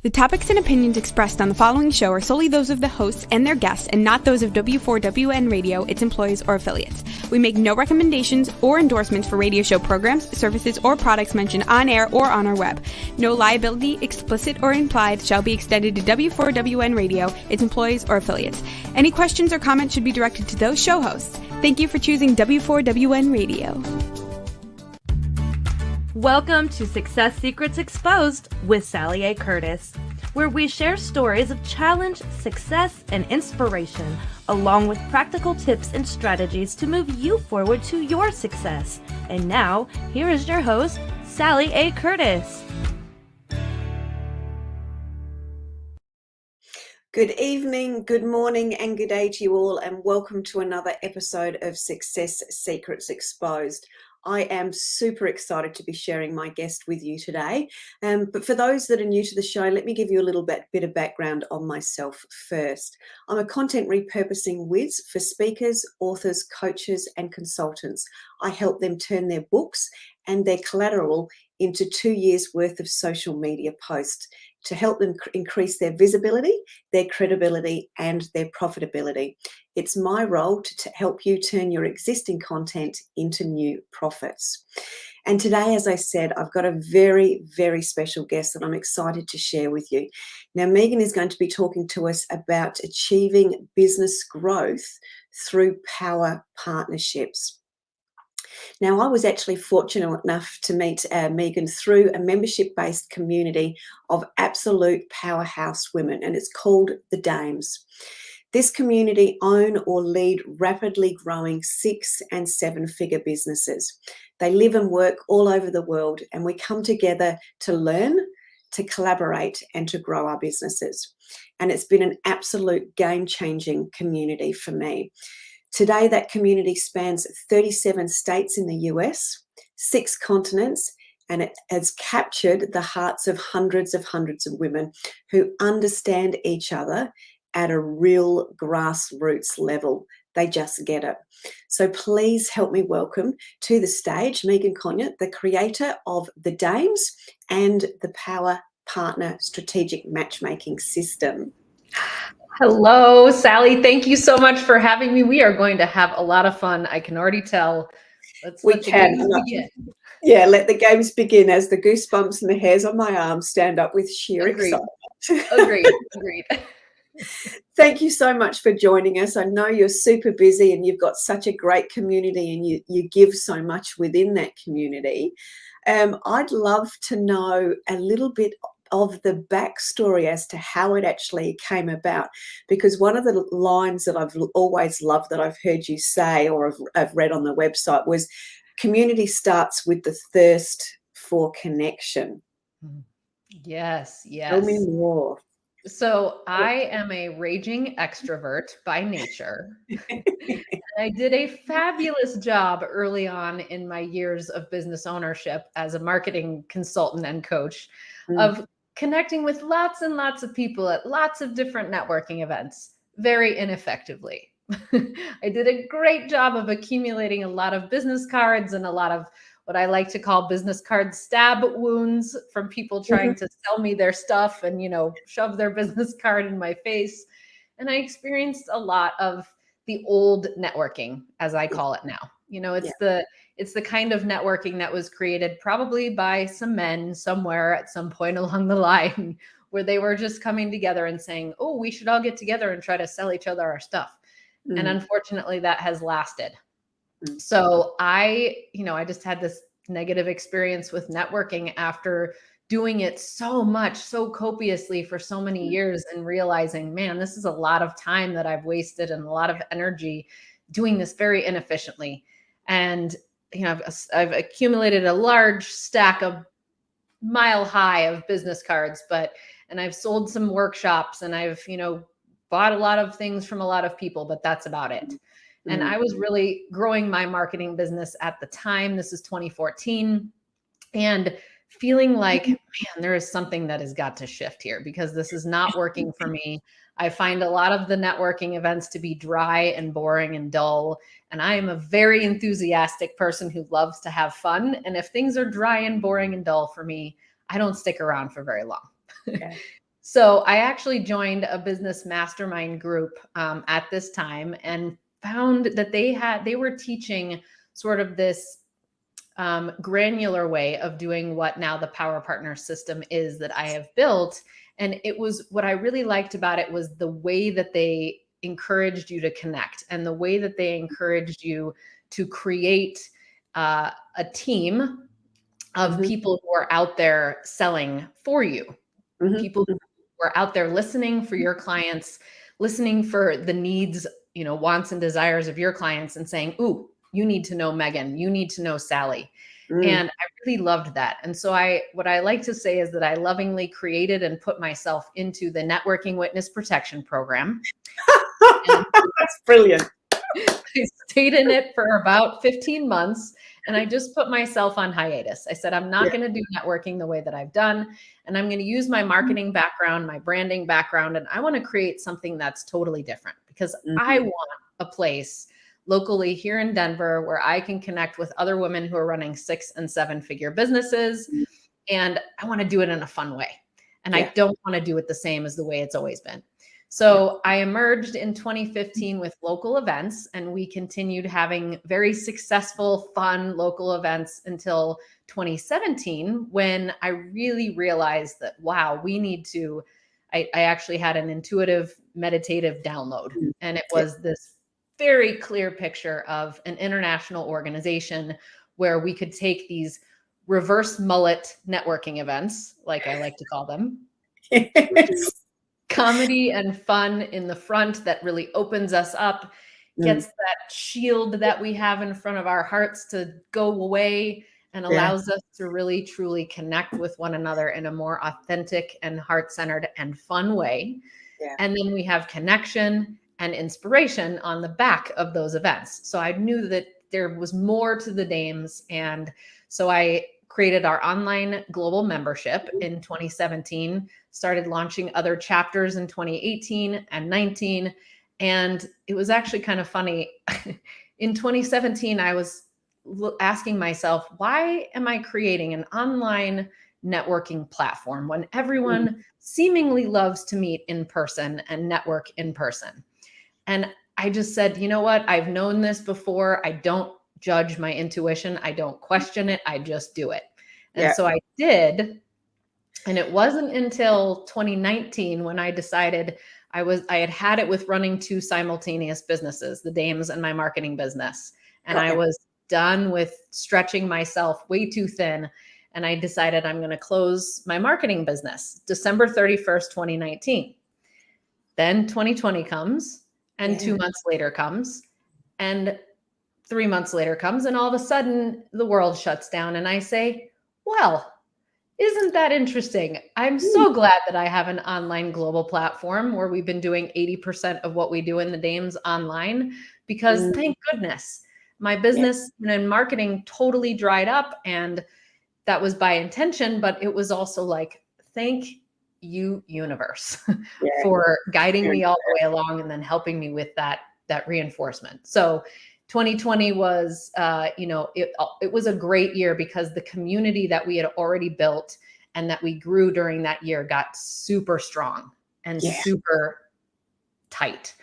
The topics and opinions expressed on the following show are solely those of the hosts and their guests and not those of W4WN Radio, its employees, or affiliates. We make no recommendations or endorsements for radio show programs, services, or products mentioned on air or on our web. No liability, explicit or implied, shall be extended to W4WN Radio, its employees, or affiliates. Any questions or comments should be directed to those show hosts. Thank you for choosing W4WN Radio. Welcome to Success Secrets Exposed with Sally A. Curtis, where we share stories of challenge, success, and inspiration, along with practical tips and strategies to move you forward to your success. And now, here is your host, Sally A. Curtis. Good evening, good morning, and good day to you all, and welcome to another episode of Success Secrets Exposed. I am super excited to be sharing my guest with you today. But for those that are new to the show, let me give you a little bit of background on myself first. I'm a content repurposing whiz for speakers, authors, coaches, and consultants. I help them turn their books and their collateral into 2 years' worth of social media posts to help them increase their visibility, their credibility, and their profitability. It's my role to help you turn your existing content into new profits. And today, as I said, I've got a very, very special guest that I'm excited to share with you. Now, Meghann is going to be talking to us about achieving business growth through power partnerships. Now, I was actually fortunate enough to meet Meghann through a membership-based community of absolute powerhouse women, and it's called the Dames. This community own or lead rapidly growing 6- and 7-figure businesses. They live and work all over the world, and we come together to learn, to collaborate, and to grow our businesses. And it's been an absolute game-changing community for me. Today, that community spans 37 states in the US, 6 continents, and it has captured the hearts of hundreds of women who understand each other at a real grassroots level. They just get it. So please help me welcome to the stage Meghann Conter, the creator of the Dames and the Power Partner Strategic Matchmaking System. Hello, Sally. Thank you so much for having me. We are going to have a lot of fun. I can already tell. Let's let the games begin. Yeah, let the games begin as the goosebumps and the hairs on my arm stand up with sheer excitement. Agreed. Thank you so much for joining us. I know you're super busy and you've got such a great community and you give so much within that community. I'd love to know a little bit of the backstory as to how it actually came about, because one of the lines that I've always loved that I've heard you say or I've read on the website was community starts with the thirst for connection. Yes. Tell me more. So I am a raging extrovert by nature. I did a fabulous job early on in my years of business ownership as a marketing consultant and coach of connecting with lots and lots of people at lots of different networking events very ineffectively. I did a great job of accumulating a lot of business cards and a lot of what I like to call business card stab wounds from people trying to sell me their stuff and, shove their business card in my face. And I experienced a lot of the old networking, as I call it now. It's the kind of networking that was created probably by some men somewhere at some point along the line where they were just coming together and saying, oh, we should all get together and try to sell each other our stuff. And unfortunately, that has lasted. So I just had this negative experience with networking after doing it so much, so copiously for so many years and realizing, man, this is a lot of time that I've wasted and a lot of energy doing this very inefficiently. And, I've accumulated a large stack of mile high of business cards, and I've sold some workshops and I've, bought a lot of things from a lot of people, but that's about it. And I was really growing my marketing business at the time. This is 2014. And feeling like, man, there is something that has got to shift here because this is not working for me. I find a lot of the networking events to be dry and boring and dull. And I am a very enthusiastic person who loves to have fun. And if things are dry and boring and dull for me, I don't stick around for very long. Okay. So I actually joined a business mastermind group at this time and found that they were teaching sort of this granular way of doing what now the Power Partner system is that I have built. And it was, what I really liked about it was the way that they encouraged you to connect and the way that they encouraged you to create a team of people who are out there selling for you, people who are out there listening for your clients, listening for the needs, wants and desires of your clients, and saying, ooh, you need to know Meghann, you need to know Sally. And I really loved that. And so what I like to say is that I lovingly created and put myself into the Networking Witness Protection Program. That's brilliant. I stayed in it for about 15 months and I just put myself on hiatus. I said, I'm not going to do networking the way that I've done. And I'm going to use my marketing background, my branding background, and I want to create something that's totally different because I want a place locally here in Denver where I can connect with other women who are running 6- and 7-figure businesses. And I want to do it in a fun way. And I don't want to do it the same as the way it's always been. So I emerged in 2015 with local events, and we continued having very successful, fun local events until 2017, when I really realized that, wow, we need to, I actually had an intuitive meditative download, and it was this very clear picture of an international organization where we could take these reverse mullet networking events, like I like to call them, comedy and fun in the front that really opens us up, gets that shield that we have in front of our hearts to go away, and allows us to really truly connect with one another in a more authentic and heart-centered and fun way. And then we have connection and inspiration on the back of those events. So I knew that there was more to the names. And so I created our online global membership in 2017, started launching other chapters in 2018 and 19. And it was actually kind of funny. In 2017, I was asking myself, why am I creating an online networking platform when everyone seemingly loves to meet in person and network in person? And I just said, you know what? I've known this before. I don't judge my intuition. I don't question it. I just do it. And so I did. And it wasn't until 2019 when I decided I had it with running 2 simultaneous businesses, the Dames and my marketing business. And I was done with stretching myself way too thin. And I decided I'm going to close my marketing business December 31st, 2019. Then 2020 comes, and 2 months later comes, and 3 months later comes, and all of a sudden the world shuts down. And I say, well, isn't that interesting? I'm so glad that I have an online global platform where we've been doing 80% of what we do in the Dames online, because thank goodness my business and marketing totally dried up, and that was by intention, but it was also like, thank you, universe, for guiding me all the way along and then helping me with that reinforcement. So 2020 was, it was a great year because the community that we had already built and that we grew during that year got super strong and super tight.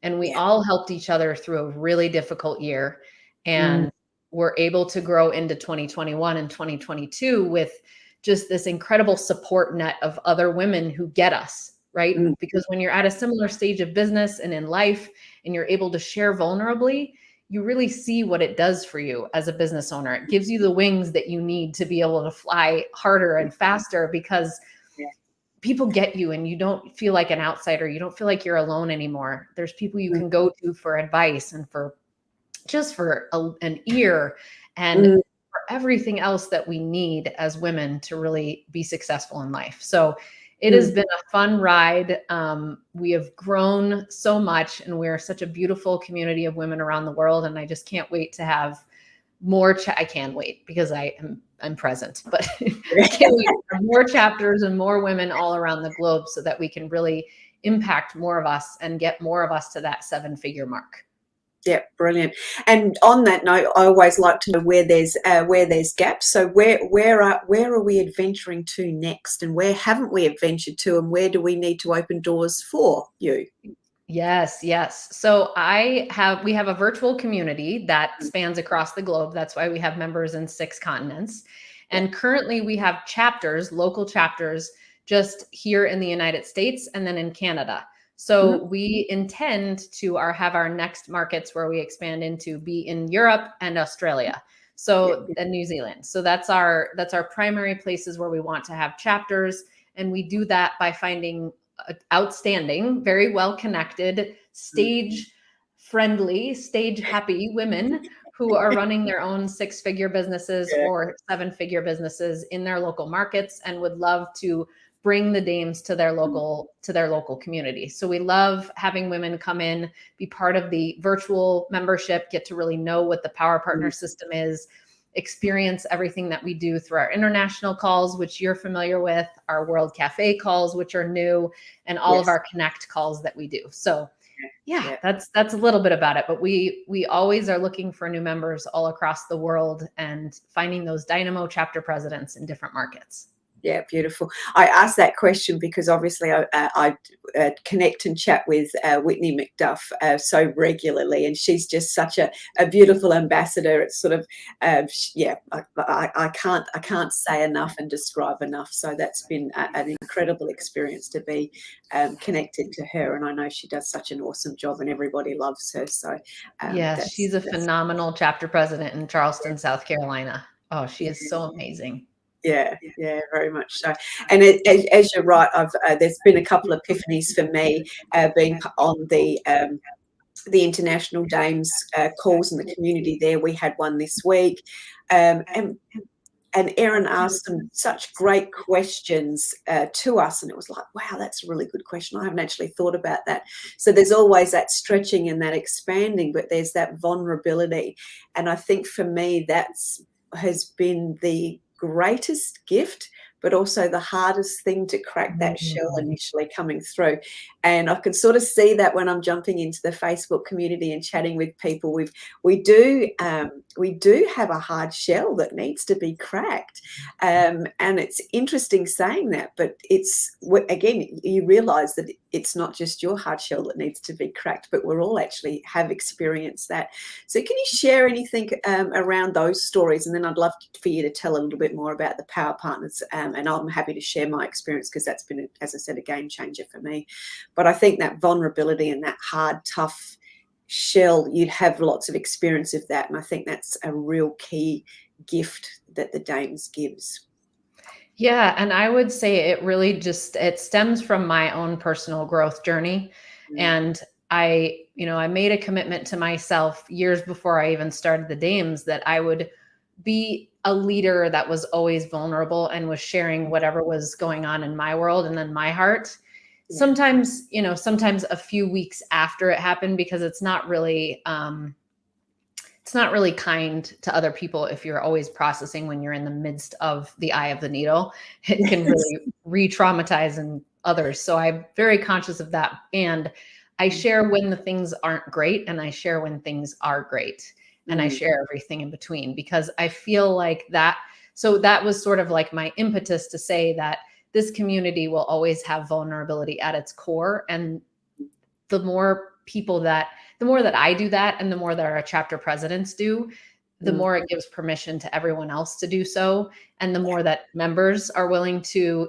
And we all helped each other through a really difficult year, and were able to grow into 2021 and 2022 with just this incredible support net of other women who get us, right? Because when you're at a similar stage of business and in life, and you're able to share vulnerably, you really see what it does for you as a business owner. It gives you the wings that you need to be able to fly harder and faster, because people get you and you don't feel like an outsider. You don't feel like you're alone anymore. There's people you can go to for advice and for an ear and for everything else that we need as women to really be successful in life. So it has been a fun ride. We have grown so much, and we're such a beautiful community of women around the world. And I just can't wait to have more. I can't wait because I'm present, but I can't wait for more chapters and more women all around the globe so that we can really impact more of us and get more of us to that 7-figure mark. Yeah, brilliant. And on that note, I always like to know where there's gaps. So where are we adventuring to next, and where haven't we adventured to, and where do we need to open doors for you? Yes, yes. So we have a virtual community that spans across the globe. That's why we have members in 6 continents. And currently we have chapters, local chapters, just here in the United States and then in Canada. So we intend to have our next markets where we expand into be in Europe and Australia. So and New Zealand. So that's our primary places where we want to have chapters. And we do that by finding outstanding, very well connected, stage friendly, stage happy women who are running their own 6-figure businesses or 7-figure businesses in their local markets and would love to bring the dames to their local community. So we love having women come in, be part of the virtual membership, get to really know what the Power Partner system is, experience everything that we do through our international calls, which you're familiar with, our World Cafe calls, which are new, and all of our Connect calls that we do. So that's a little bit about it, but we always are looking for new members all across the world and finding those dynamo chapter presidents in different markets. Yeah, beautiful. I asked that question because obviously I connect and chat with Whitney McDuff so regularly, and she's just such a beautiful ambassador. It's sort of, I can't say enough and describe enough. So that's been an incredible experience to be connected to her, and I know she does such an awesome job, and everybody loves her. So she's a phenomenal chapter president in Charleston, South Carolina. Oh, she is so amazing. Yeah, very much so. And as you're right, there's been a couple of epiphanies for me being on the international dames calls in the community there. We had one this week, and Erin asked some such great questions to us, and it was like, wow, that's a really good question. I haven't actually thought about that. So there's always that stretching and that expanding, but there's that vulnerability, and I think for me has been the greatest gift, but also the hardest thing to crack that shell initially coming through. And I can sort of see that when I'm jumping into the Facebook community and chatting with people. We do have a hard shell that needs to be cracked, and it's interesting saying that, but it's, again, you realize that it's not just your hard shell that needs to be cracked, but we're all actually have experienced that. So can you share anything around those stories? And then I'd love for you to tell a little bit more about the Power Partners, and I'm happy to share my experience because that's been, as I said, a game changer for me. But I think that vulnerability and that hard, tough shell, you'd have lots of experience of that. And I think that's a real key gift that the Dames gives. Yeah. And I would say it stems from my own personal growth journey. And I made a commitment to myself years before I even started the Dames that I would be a leader that was always vulnerable and was sharing whatever was going on in my world and then my heart. Sometimes a few weeks after it happened, because it's not really kind to other people if you're always processing when you're in the midst of the eye of the needle. It can really re-traumatize in others. So I'm very conscious of that. And I share when the things aren't great, and I share when things are great. And I share everything in between, because I feel like that. So that was sort of like my impetus to say that this community will always have vulnerability at its core. And the more that I do that, and the more that our chapter presidents do, the more it gives permission to everyone else to do so. And the more that members are willing to,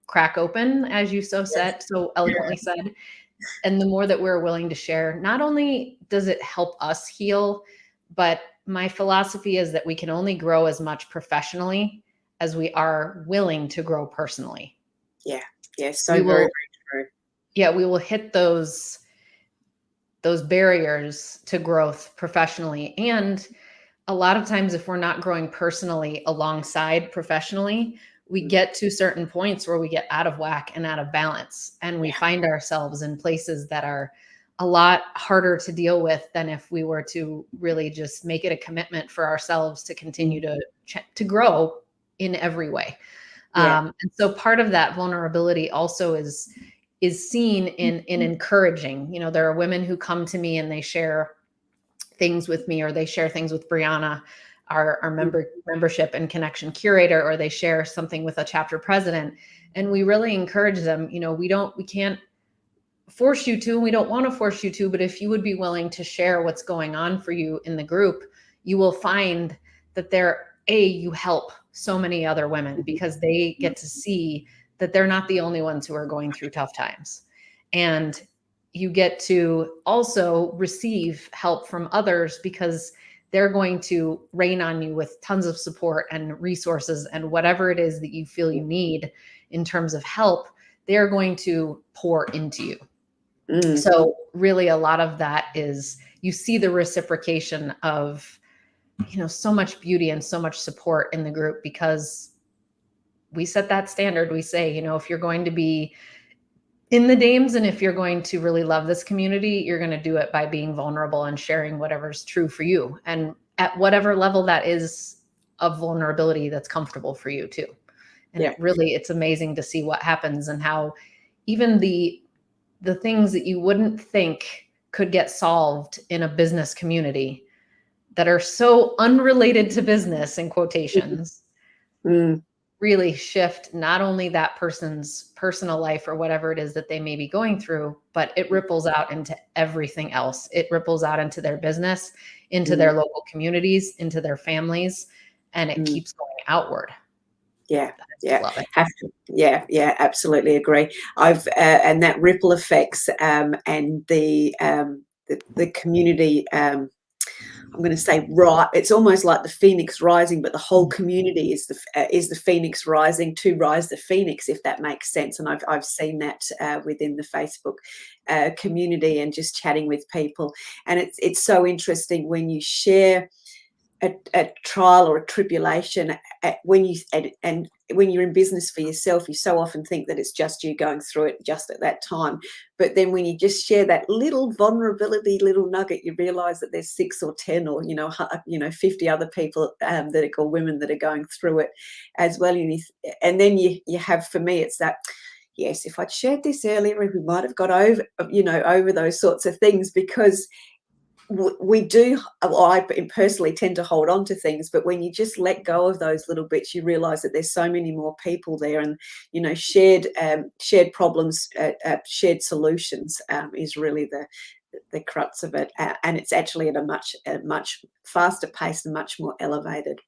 crack open, as you so eloquently said, and the more that we're willing to share, not only does it help us heal, but my philosophy is that we can only grow as much professionally as we are willing to grow personally. Yeah. So very, very true. Yeah, we will hit those barriers to growth professionally. And a lot of times, if we're not growing personally alongside professionally, we get to certain points where we get out of whack and out of balance. And we find ourselves in places that are a lot harder to deal with than if we were to really just make it a commitment for ourselves to continue to grow in every way. And so part of that vulnerability also is seen in encouraging. There are women who come to me and they share things with me, or they share things with Brianna, our membership and connection curator, or they share something with a chapter president. And we really encourage them, we can't force you to, and we don't want to force you to, but if you would be willing to share what's going on for you in the group, you will find that you help so many other women, because they get to see that they're not the only ones who are going through tough times. And you get to also receive help from others, because they're going to rain on you with tons of support and resources, and whatever it is that you feel you need in terms of help, they're going to pour into you. So really, a lot of that is, you see the reciprocation of, so much beauty and so much support in the group, because we set that standard. We say, if you're going to be in the Dames, and if you're going to really love this community, you're going to do it by being vulnerable and sharing whatever's true for you, and at whatever level that is of vulnerability that's comfortable for you too. And it's amazing to see what happens, and how even the things that you wouldn't think could get solved in a business community that are so unrelated to business, in quotations, really shift not only that person's personal life or whatever it is that they may be going through, but it ripples out into everything else. It ripples out into their business, into their local communities, into their families, and it keeps going outward. Absolutely agree. I've and that ripple effects and the community. I'm going to say, right, it's almost like the phoenix rising, but the whole community is the phoenix rising to rise the phoenix, if that makes sense. And I've seen that within the Facebook community, and just chatting with people. And it's so interesting when you share a trial or a tribulation, when you're in business for yourself, you so often think that it's just you going through it just at that time. But then when you just share that little vulnerability, little nugget, you realize that there's 6 or 10 or 50 other people that are called women that are going through it as well. And then you have, for me, it's that, yes, if I'd shared this earlier, we might have got over those sorts of things, because we do. I personally tend to hold on to things, but when you just let go of those little bits, you realize that there's so many more people there, and shared problems, shared solutions is really the crux of it, and it's actually at a much faster pace and much more elevated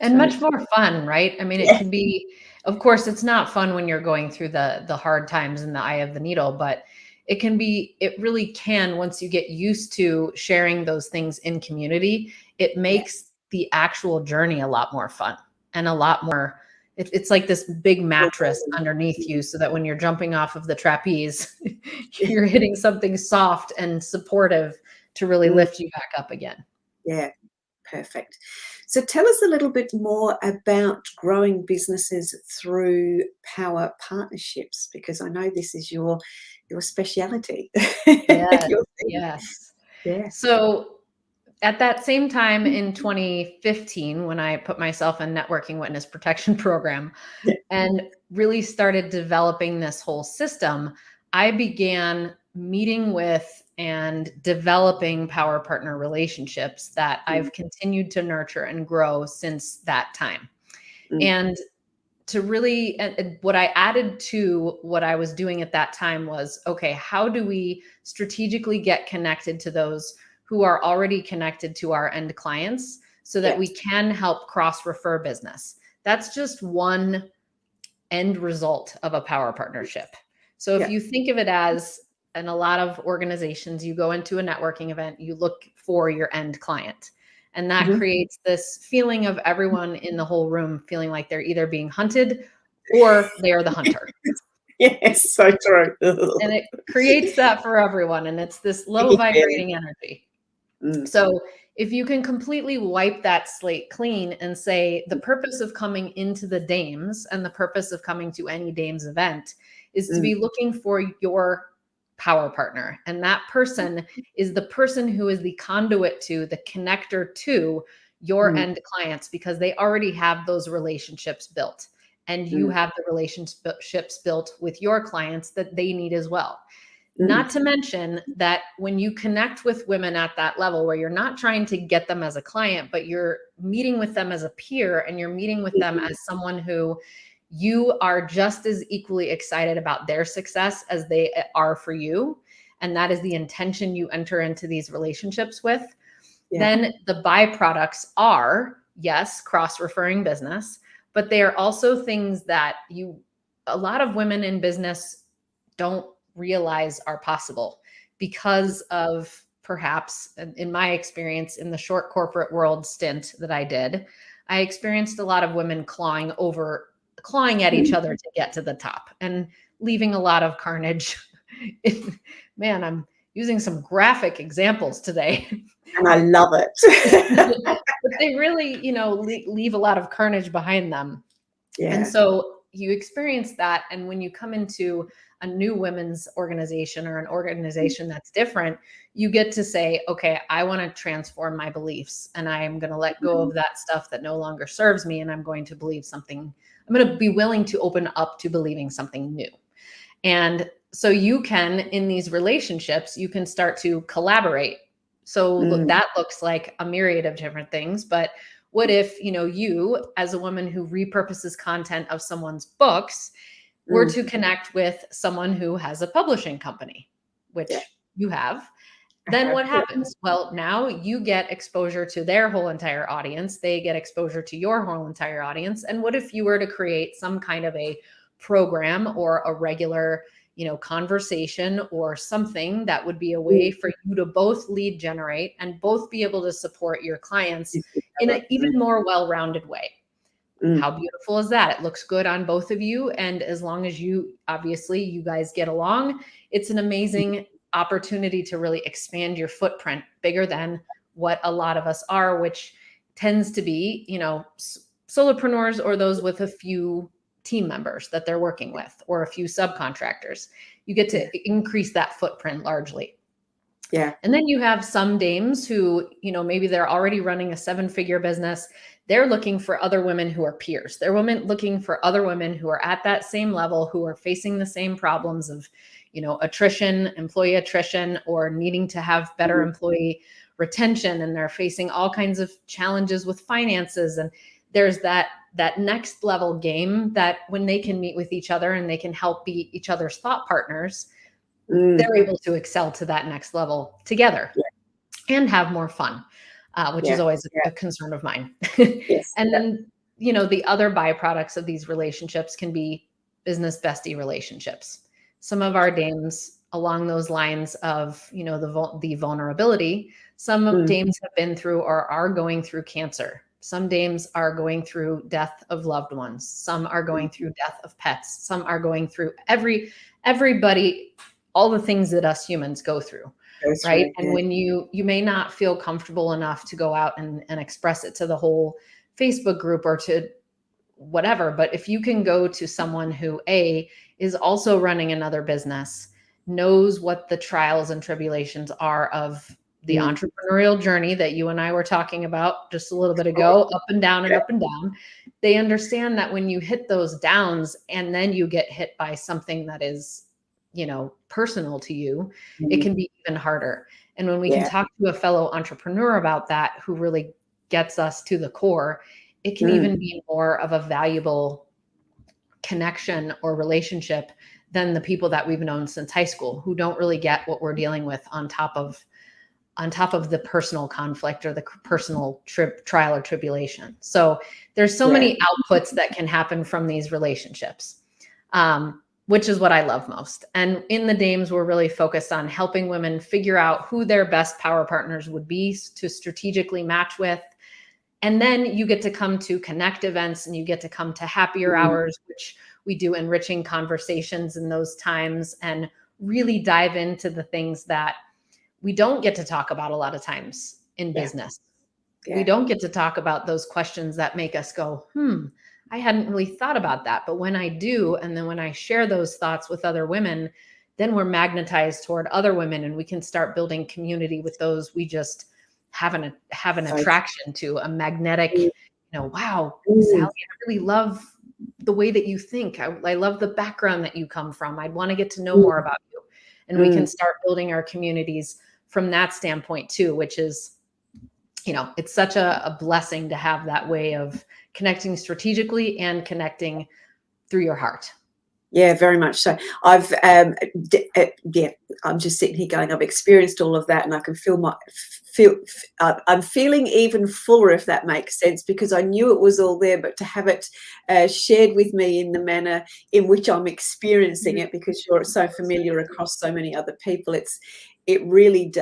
and much more fun, right? I mean, it can be, of course, it's not fun when you're going through the hard times in the eye of the needle, but it really can, once you get used to sharing those things in community, it makes the actual journey a lot more fun, and a lot more, it's like this big mattress underneath you, so that when you're jumping off of the trapeze, you're hitting something soft and supportive to really lift you back up again. Yeah, perfect. So tell us a little bit more about growing businesses through power partnerships, because I know this is your speciality. Yes. So at that same time in 2015, when I put myself in networking witness protection program and really started developing this whole system, I began meeting with and developing power partner relationships that I've continued to nurture and grow since that time. And to really, what I added to what I was doing at that time was, okay, how do we strategically get connected to those who are already connected to our end clients, so that we can help cross-refer business? That's just one end result of a power partnership. So if you think of it as, in a lot of organizations, you go into a networking event, you look for your end client. And that creates this feeling of everyone in the whole room feeling like they're either being hunted or they are the hunter. Yes, so true. And it creates that for everyone. And it's this low vibrating energy. So if you can completely wipe that slate clean and say, the purpose of coming into the Dames and the purpose of coming to any Dames event is to be looking for your power partner. And that person is the person who is the conduit to, the connector to your end clients, because they already have those relationships built, and you have the relationships built with your clients that they need as well. Not to mention that when you connect with women at that level where you're not trying to get them as a client, but you're meeting with them as a peer and you're meeting with them as someone who you are just as equally excited about their success as they are for you. And that is the intention you enter into these relationships with. Then the byproducts are, yes, cross-referring business, but they are also things that a lot of women in business don't realize are possible because of, perhaps in my experience in the short corporate world stint that I did, I experienced a lot of women clawing at each other to get to the top and leaving a lot of carnage. Man, I'm using some graphic examples today. And I love it. But they really, leave a lot of carnage behind them. Yeah. And so you experience that. And when you come into a new women's organization or an organization that's different, you get to say, okay, I want to transform my beliefs and I'm going to let go of that stuff that no longer serves me. And I'm going to believe something, I'm going to be willing to open up to believing something new. And so you can, in these relationships, you can start to collaborate. So that looks like a myriad of different things. But what if, you as a woman who repurposes content of someone's books were to connect with someone who has a publishing company, which you have, then what happens? Well, now you get exposure to their whole entire audience. They get exposure to your whole entire audience. And what if you were to create some kind of a program or a regular, conversation or something that would be a way for you to both lead generate and both be able to support your clients in an even more well-rounded way? How beautiful is that? It looks good on both of you. And as long as you guys get along, it's an amazing opportunity to really expand your footprint bigger than what a lot of us are, which tends to be, solopreneurs or those with a few team members that they're working with or a few subcontractors. You get to increase that footprint largely. Yeah. And then you have some dames who, maybe they're already running a 7-figure business. They're looking for other women who are peers. They're looking for other women who are at that same level, who are facing the same problems of, attrition, employee attrition, or needing to have better employee retention. And they're facing all kinds of challenges with finances. And there's that next level game that when they can meet with each other and they can help be each other's thought partners, they're able to excel to that next level together and have more fun, which is always a concern of mine. And then, the other byproducts of these relationships can be business bestie relationships. Some of our dames along those lines of, the vulnerability, some dames have been through or are going through cancer. Some dames are going through death of loved ones. Some are going through death of pets. Some are going through everybody, all the things that us humans go through. That's right. And when you may not feel comfortable enough to go out and express it to the whole Facebook group or to whatever, but if you can go to someone who is also running another business, knows what the trials and tribulations are of the entrepreneurial journey that you and I were talking about just a little bit ago, up and down and up and down. They understand that when you hit those downs and then you get hit by something that is, personal to you, it can be even harder. And when we can talk to a fellow entrepreneur about that, who really gets us to the core, it can even be more of a valuable connection or relationship than the people that we've known since high school, who don't really get what we're dealing with on top of the personal conflict or the personal trial or tribulation. So there's so many outputs that can happen from these relationships, which is what I love most. And in the dames, we're really focused on helping women figure out who their best power partners would be to strategically match with. And then you get to come to connect events and you get to come to happier hours, which we do enriching conversations in those times and really dive into the things that we don't get to talk about a lot of times in business. We don't get to talk about those questions that make us go, I hadn't really thought about that. But when I do, and then when I share those thoughts with other women, then we're magnetized toward other women and we can start building community with those we just have an attraction to, a magnetic, wow, Sally, I really love the way that you think. I love the background that you come from. I'd want to get to know more about you. And we can start building our communities from that standpoint too, which is, it's such a blessing to have that way of connecting strategically and connecting through your heart. Yeah, very much so. I'm just sitting here going, I've experienced all of that, and I can I'm feeling even fuller, if that makes sense, because I knew it was all there, but to have it shared with me in the manner in which I'm experiencing it, because you're so familiar across so many other people, it really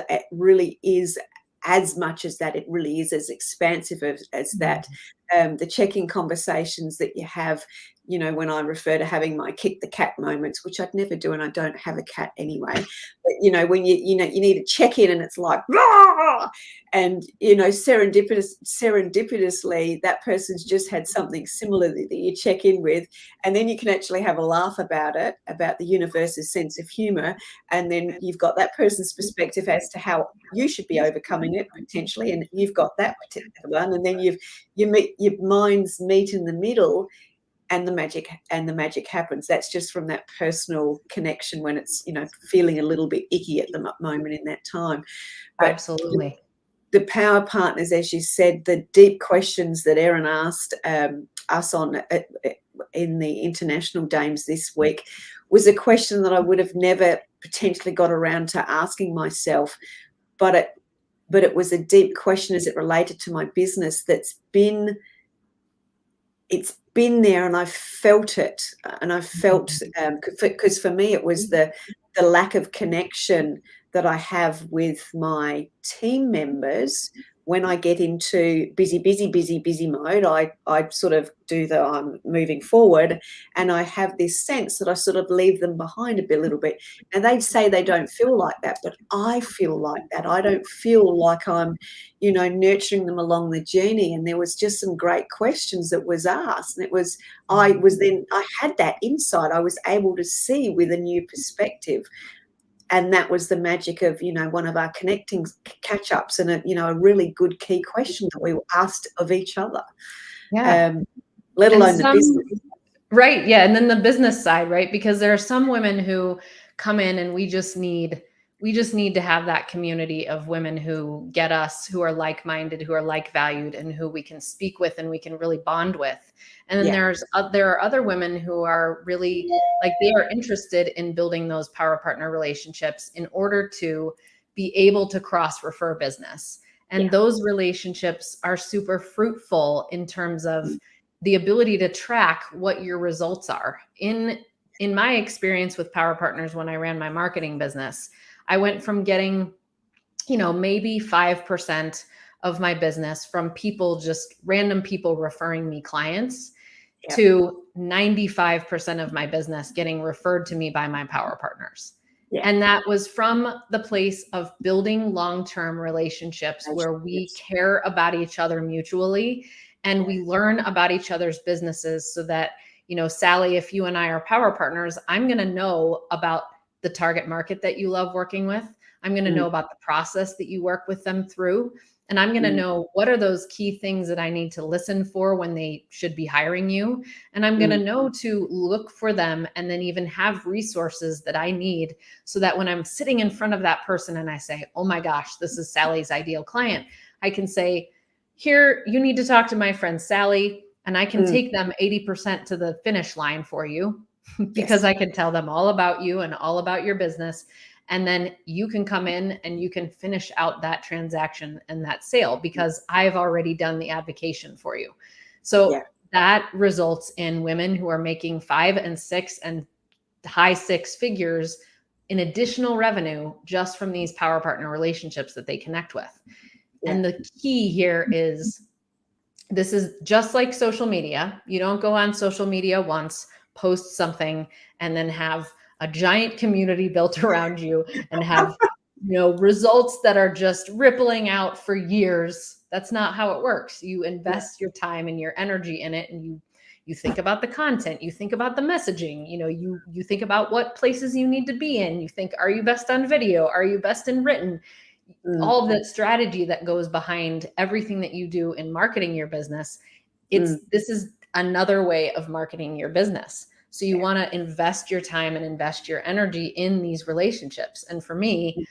is as much as that. It really is as expansive as that. The check-in conversations that you have, when I refer to having my kick the cat moments, which I'd never do, and I don't have a cat anyway. But when you need to check in, and it's like, "Rah!" And serendipitously, that person's just had something similar that you check in with, and then you can actually have a laugh about it, about the universe's sense of humor, and then you've got that person's perspective as to how you should be overcoming it potentially, and you've got that particular one, and then your minds meet in the middle, and the magic happens. That's just from that personal connection when it's feeling a little bit icky at the moment in that time. But absolutely, the power partners, as you said, the deep questions that Erin asked us in the International Dames this week was a question that I would have never potentially got around to asking myself, but it was a deep question as it related to my business that's been there, and I felt it, and I felt because for me it was the lack of connection that I have with my team members. When I get into busy mode, I sort of do I'm moving forward, and I have this sense that I sort of leave them behind a little bit. And they'd say they don't feel like that, but I feel like that. I don't feel like I'm, nurturing them along the journey. And there was just some great questions that was asked, and I had that insight. I was able to see with a new perspective. And that was the magic of, one of our connecting catch-ups, and a really good key question that we were asked of each other. Yeah. Let alone the business. Right. Yeah. And then the business side, right? Because there are some women who come in, and we just need to have that community of women who get us, who are like-minded, who are like-valued, and who we can speak with and we can really bond with. And then there are other women who are really they are interested in building those power partner relationships in order to be able to cross-refer business. And those relationships are super fruitful in terms of the ability to track what your results are. In my experience with power partners, when I ran my marketing business, I went from getting, maybe 5% of my business from people, just random people referring me clients, to 95% of my business getting referred to me by my power partners. And that was from the place of building long-term relationships where we care about each other mutually, and we learn about each other's businesses, so that, Sally, if you and I are power partners, I'm going to know about the target market that you love working with. I'm going to know about the process that you work with them through. And I'm going to know what are those key things that I need to listen for when they should be hiring you. And I'm going to know to look for them, and then even have resources that I need, so that when I'm sitting in front of that person and I say, oh my gosh, this is Sally's ideal client, I can say, here, you need to talk to my friend Sally, and I can take them 80% to the finish line for you, because I can tell them all about you and all about your business. And then you can come in and you can finish out that transaction and that sale, because I've already done the advocation for you. So that results in women who are making 5 and 6 and high 6 figures in additional revenue just from these power partner relationships that they connect with. And the key here is, this is just like social media. You don't go on social media once, post something, and then have a giant community built around you and have, results that are just rippling out for years. That's not how it works. You invest your time and your energy in it, and you think about the content, you think about the messaging, you think about what places you need to be in. You think, are you best on video? Are you best in written? All of that strategy that goes behind everything that you do in marketing your business. This is another way of marketing your business. So you want to invest your time and invest your energy in these relationships. And for me,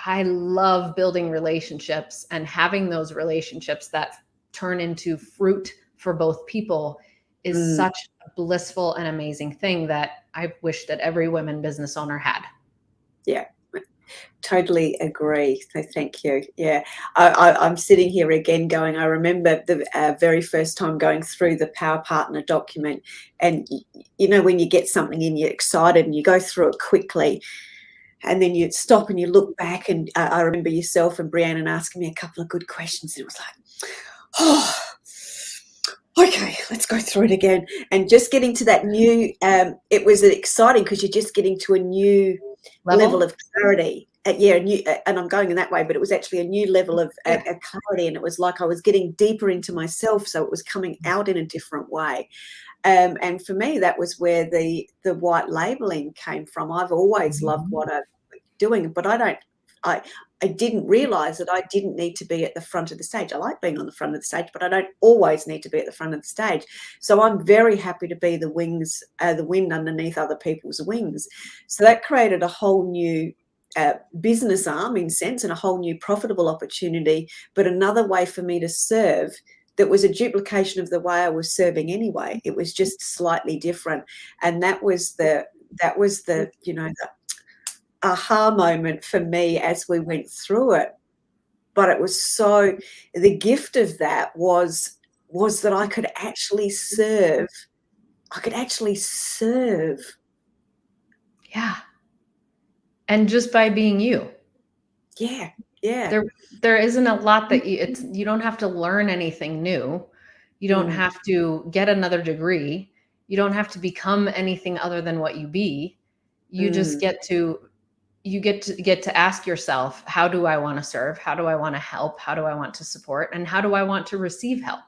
I love building relationships and having those relationships that turn into fruit for both people is such a blissful and amazing thing that I wish that every women business owner had. Yeah, totally agree. So thank you. Yeah, I'm sitting here again going, I remember the very first time going through the Power Partner document, and you know, when you get something in, you're excited and you go through it quickly, and then you stop and you look back, and I remember yourself and Brianna asking me a couple of good questions, and it was like, oh, okay, let's go through it again. And just getting to that new, it was exciting because you're just getting to a new level of clarity. And I'm going in that way, but it was actually a new level of clarity, and it was like I was getting deeper into myself, so it was coming out in a different way. And for me, that was where the white labeling came from. I've always loved what I'm doing, but I didn't realize that I didn't need to be at the front of the stage. I like being on the front of the stage, but I don't always need to be at the front of the stage. So I'm very happy to be the wings, the wind underneath other people's wings. So that created a whole new business arm, in sense, and a whole new profitable opportunity, but another way for me to serve that was a duplication of the way I was serving anyway. It was just slightly different. And that was the you know, the aha moment for me as we went through it. But it was so, the gift of that was that I could actually serve. Yeah. And just by being you. Yeah. There isn't a lot that you don't have to learn anything new. You don't have to get another degree. You don't have to become anything other than what you be. You just get to ask yourself, how do I want to serve? How do I want to help? How do I want to support? And how do I want to receive help?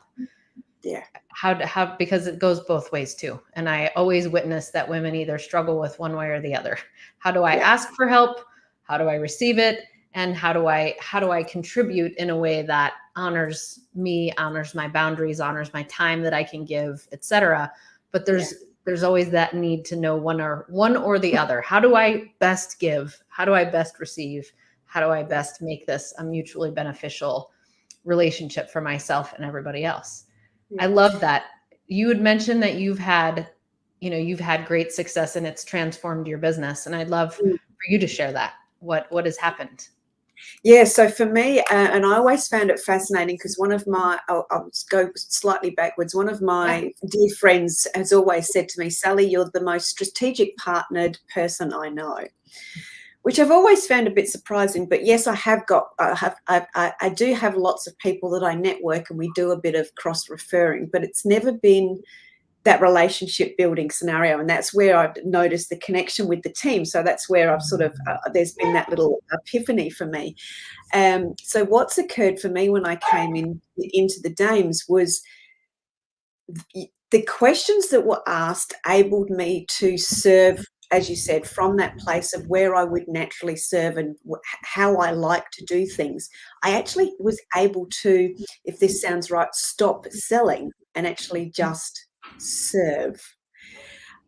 Yeah. How because it goes both ways too. And I always witness that women either struggle with one way or the other. How do I ask for help? How do I receive it? And how do I contribute in a way that honors me, honors my boundaries, honors my time that I can give, etc. But there's always that need to know one or the other. How do I best give? How do I best receive? How do I best make this a mutually beneficial relationship for myself and everybody else? I love that. You had mentioned that you've had great success and it's transformed your business. And I'd love for you to share that. What has happened? Yeah, so for me, and I always found it fascinating because I'll go slightly backwards. One of my dear friends has always said to me, Sally, you're the most strategic partnered person I know, which I've always found a bit surprising. But yes, I do have lots of people that I network and we do a bit of cross referring, but it's never been that relationship building scenario. And that's where I've noticed the connection with the team. So that's where I've sort of, there's been that little epiphany for me. So what's occurred for me when I came into the Dames was the questions that were asked enabled me to serve, as you said, from that place of where I would naturally serve and how I like to do things. I actually was able to, if this sounds right, stop selling and actually just serve.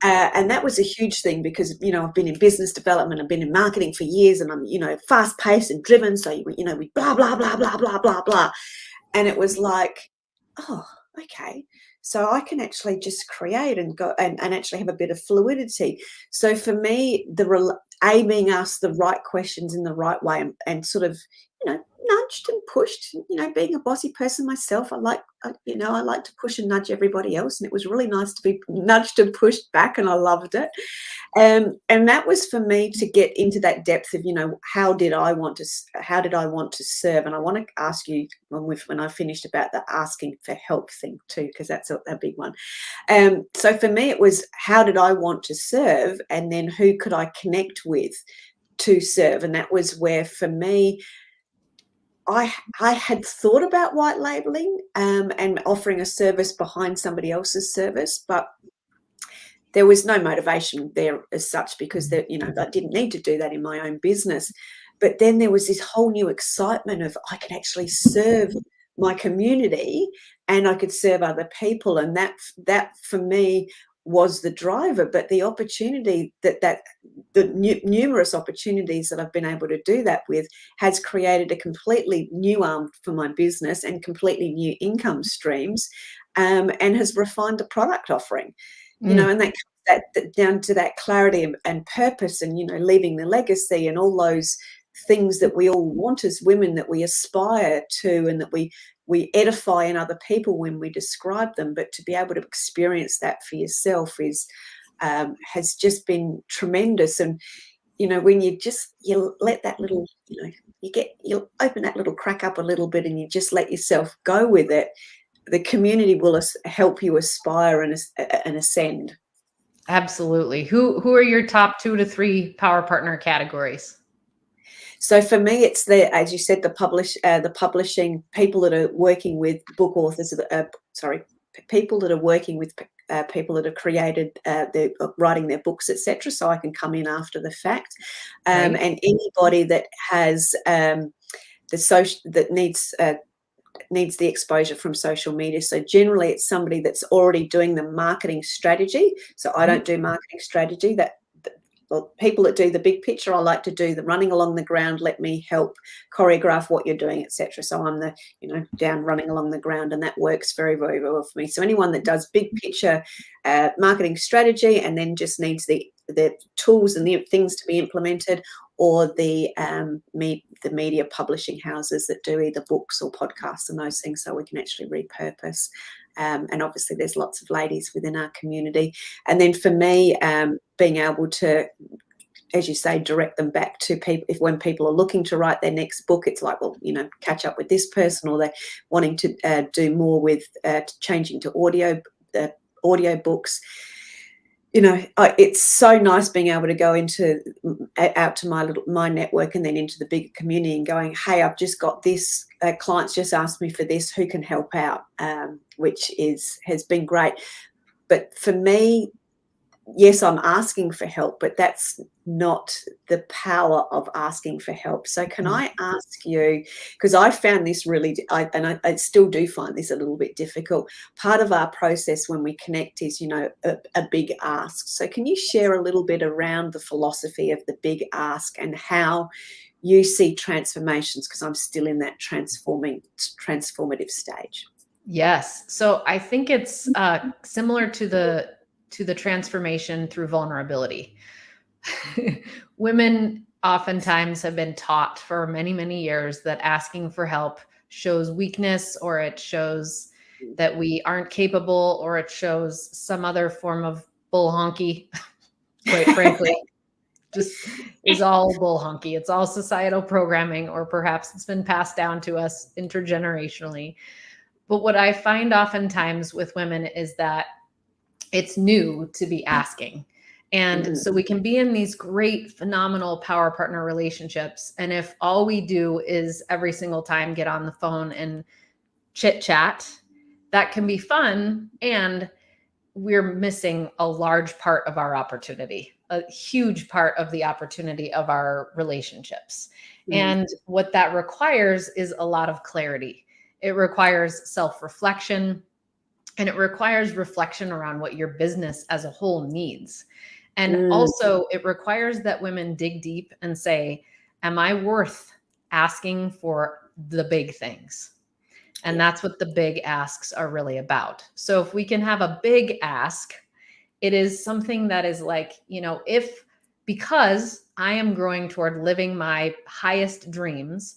And that was a huge thing because, you know, I've been in business development, I've been in marketing for years, and I'm, you know, fast paced and driven. So, you know, we blah, blah, blah, blah, blah, blah, blah. And it was like, oh, okay. So I can actually just create and go and actually have a bit of fluidity. So for me, being asked the right questions in the right way and sort of, you know, nudged and pushed, you know, being a bossy person myself, I like to push and nudge everybody else. And it was really nice to be nudged and pushed back, and I loved it. And that was for me to get into that depth of, you know, how did I want to serve? And I want to ask you when I finished about the asking for help thing too, because that's a big one. So for me, it was how did I want to serve, and then who could I connect with to serve? And that was where for me, I had thought about white labeling and offering a service behind somebody else's service, but there was no motivation there as such because you know, I didn't need to do that in my own business. But then there was this whole new excitement of I could actually serve my community and I could serve other people, and that for me was the driver, but the opportunity numerous opportunities that I've been able to do that with has created a completely new arm for my business and completely new income streams, and has refined the product offering, and that down to that clarity and purpose, and leaving the legacy and all those things that we all want as women, that we aspire to, and that we edify in other people when we describe them. But to be able to experience that for yourself is has just been tremendous. And when you let that little, you open that little crack up a little bit, and you just let yourself go with it, the community will help you aspire and ascend. Absolutely. Who are your top 2 to 3 power partner categories? So for me, it's as you said, the publishing, people that are working with book authors, people that are working with people that have created, they're writing their books, etc. So I can come in after the fact, and anybody that has that needs the exposure from social media. So generally, it's somebody that's already doing the marketing strategy. So I don't do marketing strategy. People that do the big picture, I like to do the running along the ground. Let me help choreograph what you're doing, etc. So I'm the down running along the ground, and that works very, very well for me. So anyone that does big picture marketing strategy and then just needs the tools and the things to be implemented, or the media publishing houses that do either books or podcasts and those things, so we can actually repurpose. And obviously there's lots of ladies within our community. And then for me, being able to, as you say, direct them back to people. When people are looking to write their next book, it's like, well, catch up with this person, or they're wanting to do more with changing to audio books. It's so nice being able to go out to my network, and then into the bigger community, and going, hey, I've just got this, clients just asked me for this, who can help out, which has been great. But for me, yes, I'm asking for help, but that's not the power of asking for help. So can I ask you, because I found this I still do find this a little bit difficult. Part of our process when we connect is, a big ask. So can you share a little bit around the philosophy of the big ask and how you see transformations? Because I'm still in that transformative stage. Yes. So I think it's similar to the transformation through vulnerability. Women oftentimes have been taught for many, many years that asking for help shows weakness, or it shows that we aren't capable, or it shows some other form of bull honky, quite frankly. Just is all bull honky. It's all societal programming, or perhaps it's been passed down to us intergenerationally. But what I find oftentimes with women is that it's new to be asking. And so we can be in these great, phenomenal power partner relationships. And if all we do is every single time get on the phone and chit chat, that can be fun. And we're missing a large part of our opportunity, a huge part of the opportunity of our relationships. And what that requires is a lot of clarity. It requires self-reflection, and it requires reflection around what your business as a whole needs. And also it requires that women dig deep and say, am I worth asking for the big things? And that's what the big asks are really about. So if we can have a big ask, it is something that is like, because I am growing toward living my highest dreams,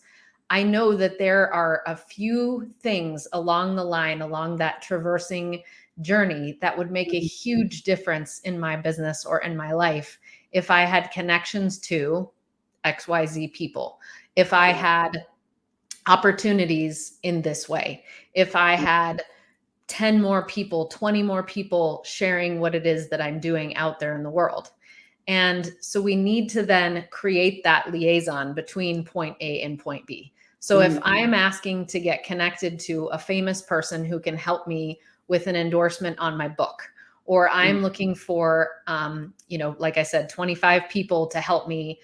I know that there are a few things along that traversing journey that would make a huge difference in my business or in my life if I had connections to XYZ people, if I had opportunities in this way, if I had 10 more people, 20 more people sharing what it is that I'm doing out there in the world. And so we need to then create that liaison between point A and point B. So if I'm asking to get connected to a famous person who can help me with an endorsement on my book, or I'm looking for, like I said, 25 people to help me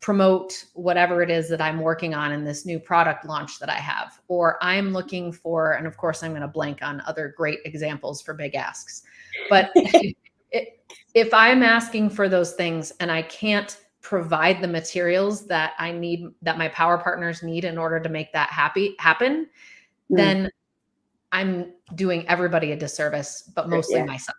promote whatever it is that I'm working on in this new product launch that I have, or I'm looking for, and of course I'm going to blank on other great examples for big asks, but if I'm asking for those things and I can't provide the materials that I need, that my power partners need in order to make that happen, then I'm doing everybody a disservice, but mostly myself.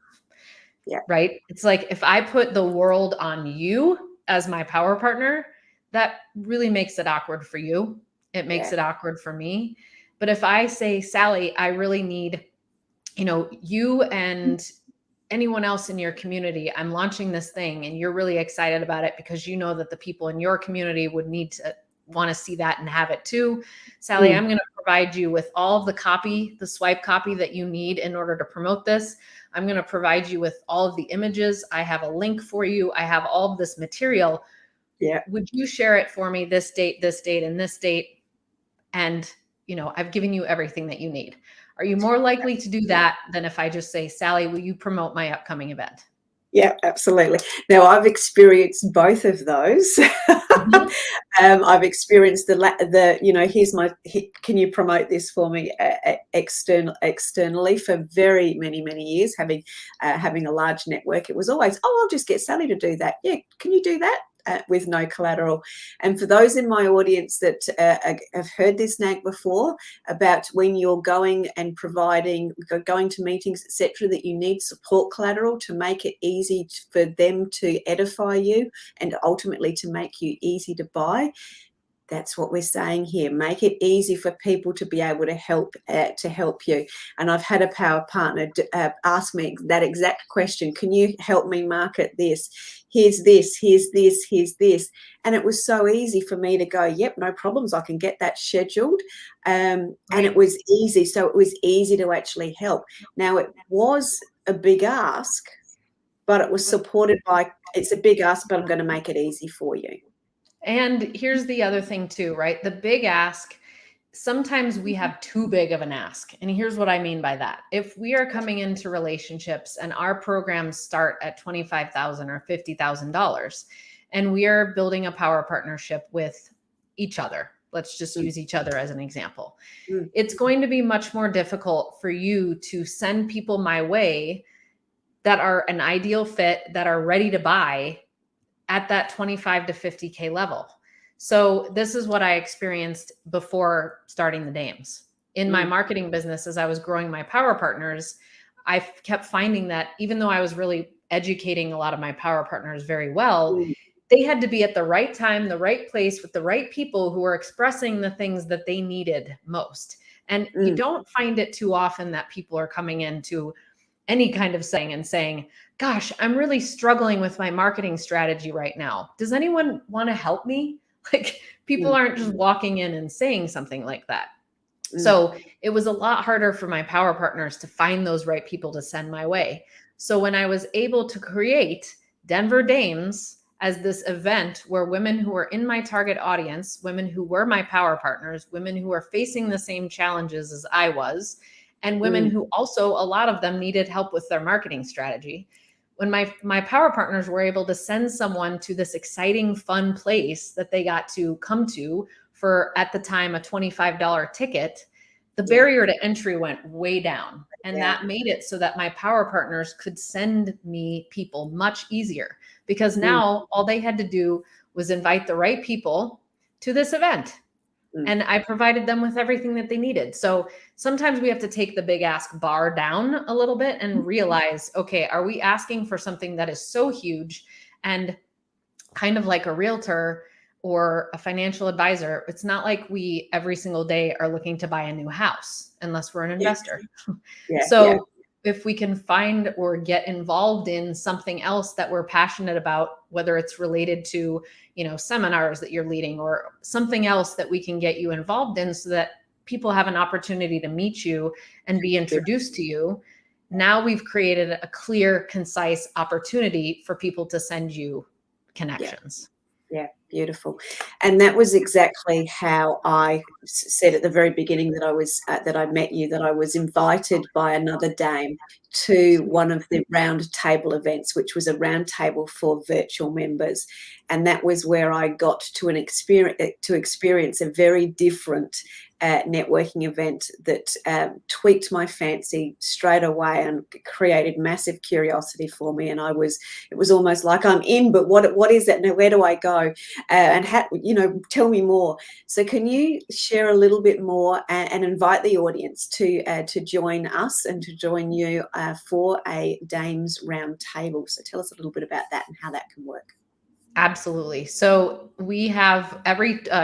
Yeah. Right? It's like if I put the world on you as my power partner, that really makes it awkward for you. It makes it awkward for me. But if I say, Sally, I really need, you and anyone else in your community, I'm launching this thing and you're really excited about it because you know that the people in your community would need to want to see that and have it too. Sally, I'm going to provide you with all of the copy, the swipe copy that you need in order to promote this. I'm going to provide you with all of the images. I have a link for you. I have all of this material. Yeah. Would you share it for me this date, and this date? And, I've given you everything that you need. Are you more likely to do that than if I just say, Sally, will you promote my upcoming event? Yeah, absolutely. Now, I've experienced both of those. I've experienced can you promote this for me externally for very many, many years, having a large network. It was always, I'll just get Sally to do that. Yeah, can you do that? With no collateral. And for those in my audience that have heard this nag before about when you're going and going to meetings, etc., that you need support collateral to make it easy for them to edify you and ultimately to make you easy to buy. That's what we're saying here. Make it easy for people to be able to help you. And I've had a power partner ask me that exact question. Can you help me market this? Here's this, here's this, here's this. And it was so easy for me to go, yep, no problems. I can get that scheduled. And it was easy. So it was easy to actually help. Now, it was a big ask, but it was supported by, it's a big ask, but I'm going to make it easy for you. And here's the other thing too, right? The big ask, sometimes we have too big of an ask. And here's what I mean by that. If we are coming into relationships and our programs start at $25,000 or $50,000 and we are building a power partnership with each other, let's just use each other as an example. It's going to be much more difficult for you to send people my way that are an ideal fit, that are ready to buy at that 25 to 50K level. So this is what I experienced before starting the Dames. In my marketing business, as I was growing my power partners, I kept finding that even though I was really educating a lot of my power partners very well, they had to be at the right time, the right place with the right people who were expressing the things that they needed most. And you don't find it too often that people are coming into any kind of setting and saying, gosh, I'm really struggling with my marketing strategy right now. Does anyone want to help me? Like, people aren't just walking in and saying something like that. So it was a lot harder for my power partners to find those right people to send my way. So when I was able to create Denver Dames as this event where women who were in my target audience, women who were my power partners, women who were facing the same challenges as I was, and women who also, a lot of them needed help with their marketing strategy. When my power partners were able to send someone to this exciting, fun place that they got to come to for, at the time, a $25 ticket, the barrier to entry went way down. And that made it so that my power partners could send me people much easier, because now all they had to do was invite the right people to this event. And I provided them with everything that they needed. So sometimes we have to take the big ask bar down a little bit and realize, okay, are we asking for something that is so huge? And kind of like a realtor or a financial advisor, it's not like we every single day are looking to buy a new house unless we're an investor. If we can find or get involved in something else that we're passionate about, whether it's related to, seminars that you're leading or something else that we can get you involved in so that people have an opportunity to meet you and be introduced to you. Now we've created a clear, concise opportunity for people to send you connections. Yeah, beautiful. And that was exactly how I said at the very beginning that I met you, that I was invited by another dame to one of the round table events, which was a round table for virtual members. And that was where I got to experience a very different networking event that tweaked my fancy straight away and created massive curiosity for me. And it was almost like I'm in, but what is that? Now, where do I go? And tell me more. So can you share a little bit more and invite the audience to join us and to join you for a Dames Round Table? So tell us a little bit about that and how that can work. Absolutely. So we have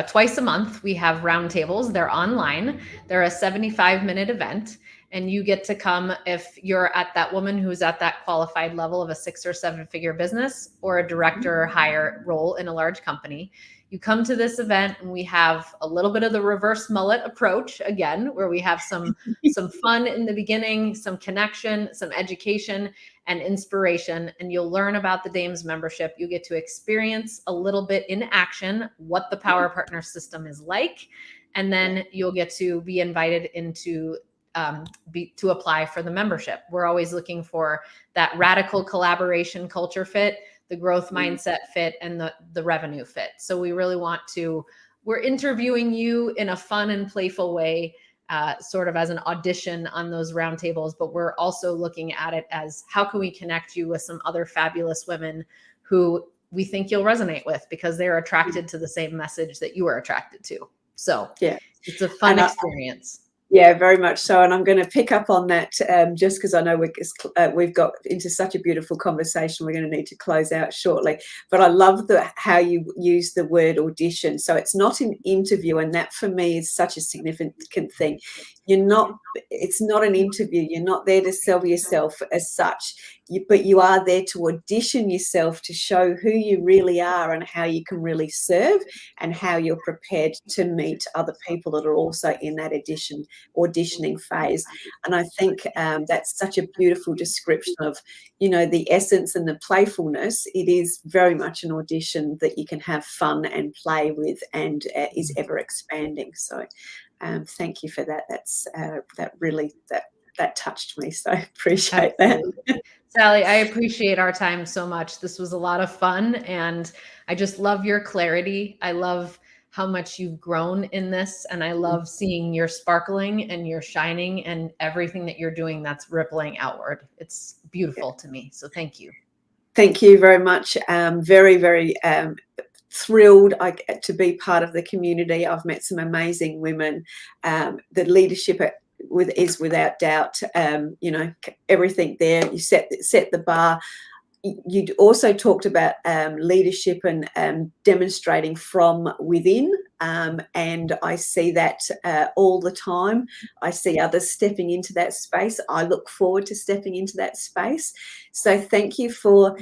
twice a month, we have roundtables. They're online. They're a 75-minute event, and you get to come if you're at that woman who's at that qualified level of a 6 or 7 figure business or a director or higher role in a large company. You come to this event and we have a little bit of the reverse mullet approach again, where we have some fun in the beginning, some connection, some education and inspiration, and you'll learn about the Dames membership. You get to experience a little bit in action what the Power Partner system is like, and then you'll get to be invited into to apply for the membership. We're always looking for that radical collaboration culture fit, the growth mindset fit, and the revenue fit. So we really we're interviewing you in a fun and playful way, sort of as an audition on those roundtables, but we're also looking at it as how can we connect you with some other fabulous women who we think you'll resonate with because they're attracted to the same message that you are attracted to. So yeah, it's a fun experience. Yeah, very much so. And I'm going to pick up on that just because I know we've got into such a beautiful conversation. We're going to need to close out shortly. But I love how you use the word audition. So it's not an interview. And that for me is such a significant thing. It's not an interview. You're not there to sell yourself as such, but you are there to audition yourself to show who you really are and how you can really serve and how you're prepared to meet other people that are also in that auditioning phase. And I think that's such a beautiful description of, the essence and the playfulness. It is very much an audition that you can have fun and play with and is ever expanding. So thank you for that. That's that touched me. So appreciate that. Sally, I appreciate our time so much. This was a lot of fun, and I just love your clarity. I love how much you've grown in this, and I love seeing your sparkling and your shining and everything that you're doing that's rippling outward. It's beautiful to me. So thank you. Thank you very much. Very, very thrilled to be part of the community. I've met some amazing women. The leadership is without doubt, everything there. You set the bar. You also talked about leadership and demonstrating from within. And I see that all the time. I see others stepping into that space. I look forward to stepping into that space. So thank you for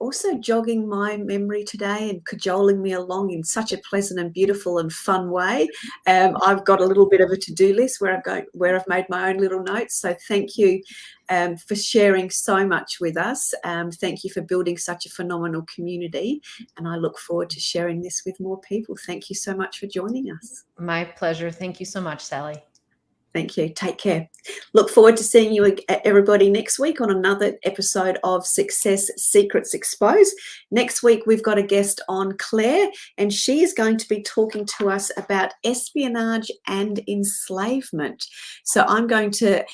also jogging my memory today and cajoling me along in such a pleasant and beautiful and fun way. I've got a little bit of a to-do list where I've made my own little notes. So thank you for sharing so much with us. Thank you for building such a phenomenal community. And I look forward to sharing this with more people. Thank you so much for joining us. My pleasure. Thank you so much, Sally. Thank you. Take care. Look forward to seeing you, everybody, next week on another episode of Success Secrets Exposed. Next week, we've got a guest on, Claire, and she is going to be talking to us about espionage and enslavement. So I'm going to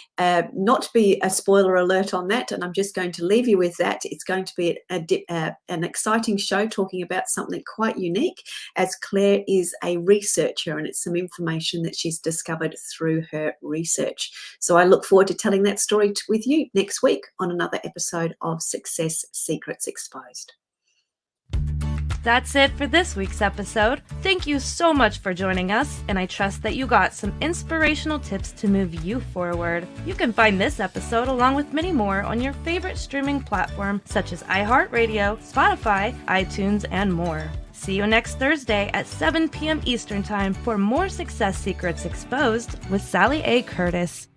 not be a spoiler alert on that, and I'm just going to leave you with that. It's going to be an exciting show talking about something quite unique, as Claire is a researcher, and it's some information that she's discovered through her research. So I look forward to telling that story with you next week on another episode of Success Secrets Exposed. That's it for this week's episode. Thank you so much for joining us, and I trust that you got some inspirational tips to move you forward. You can find this episode along with many more on your favorite streaming platform such as iHeartRadio, Spotify, iTunes, and more. See you next Thursday at 7 p.m. Eastern Time for more Success Secrets Exposed with Sally A. Curtis.